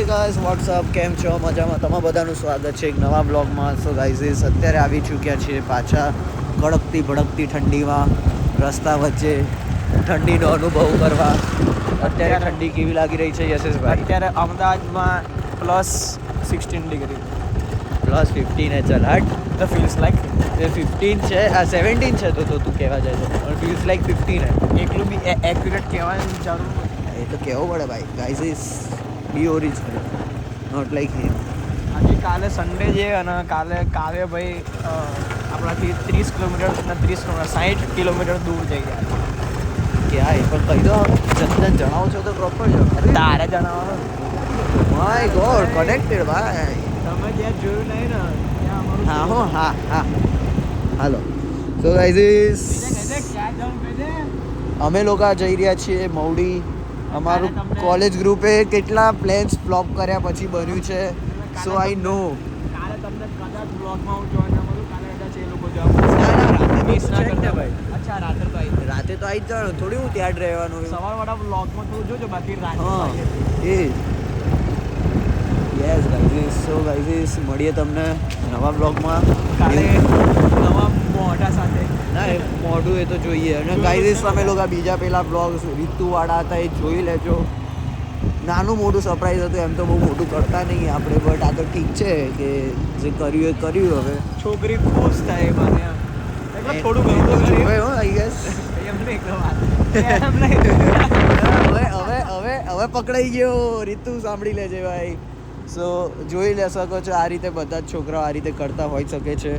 Guys WhatsApp કેમ છો મજામાં તમારા બધાનું સ્વાગત છે એક નવા બ્લોગમાં. સો ગાઈઝ અત્યારે આવી ચૂક્યા છીએ પાછા કડકતી ભડકતી ઠંડીમાં રસ્તા વચ્ચે ઠંડીનો અનુભવ કરવા. અત્યારે ઠંડી કેવી લાગી રહી છે યશેશભાઈ? અત્યારે અમદાવાદમાં +16 ડિગ્રી +15 ચલ હટ. ધ ફીલ્સ લાઈક એ 15 છે આ 17 છે તો તું કહેવા જાય તો પણ ફીલ્સ લાઈક 15 એકલું બી એક્યુરેટ કહેવાની જરૂર નથી. એ તો કહેવું પડે ભાઈ. Guys is be original not like him. આજે કાલે સન્ડે છે અને કાલે ભાઈ આપણાથી 30 કિલોમીટર અને 60 કિલોમીટર દૂર જઈ ગયા. ક્યાં એ પણ કહી દો જતન જણાવો છો તો પ્રોપર તારે જણાવવાનું. માય ગોડ કનેક્ટેડ ભાઈ. તમે જ્યાં જોયું નહીં ને ત્યાં અમારું હા હો હા હાલો. સો ગાઈઝ ક્યાં જવાનું અમે લોકો જઈ રહ્યા છીએ મૌડી. અમારું કોલેજ ગ્રુપે કેટલા પ્લેન્સ ફ્લોપ કર્યા પછી બન્યું છે. સો આઈ નો કાલે તમને કદાચ બ્લોગમાં હું જોઈન મળું. કાલે કદાચ એ લોકો જવાબ મિસ ના કરતા ભાઈ. અચ્છા રાત્રે તો આવી રાતે તો આવી જ જવાનું થોડી હું ત્યાં જ રહેવાનું. સવારવાળા બ્લોગમાં થોડું જોજો બાકી રાત્રે હા એ યસ ગાઈઝ. સો ગાઈઝ મળીએ તમને નવા બ્લોગમાં કાલે નવા મોઢા સાથે. ના એ મોઢું એ તો જોઈએ. અને ગાઈઝ તમે લોકો બીજા પેલા બ્લોગ્સ રીતુવાળા હતા એ જોઈ લેજો. નાનું મોટું સરપ્રાઈઝ હતું એમ તો બહુ મોટું કરતા નહીં આપણે બટ આ તો ઠીક છે કે જે કર્યું એ કર્યું. હવે છોકરી ખુશ થાય મને એટલે થોડું ઘણું તો જોવે જોઈએ. હો આઈ ગેસ. એમ નહીં એમ નહીં. હવે પકડાઈ ગયો. રીતુ સાંભળી લેજે ભાઈ. સો જોઈ લે શકો છો આ રીતે બધા જ છોકરાઓ આ રીતે કરતા હોઈ શકે છે.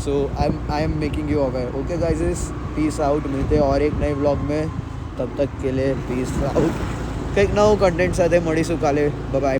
So I am making you aware. Okay guys peace out. मिलते हैं और एक नए व्लॉग में. तब तक के लिए पीस आउट. કંઈક નવું કન્ટેન્ટ સાથે મળીશું કાલે. બાય.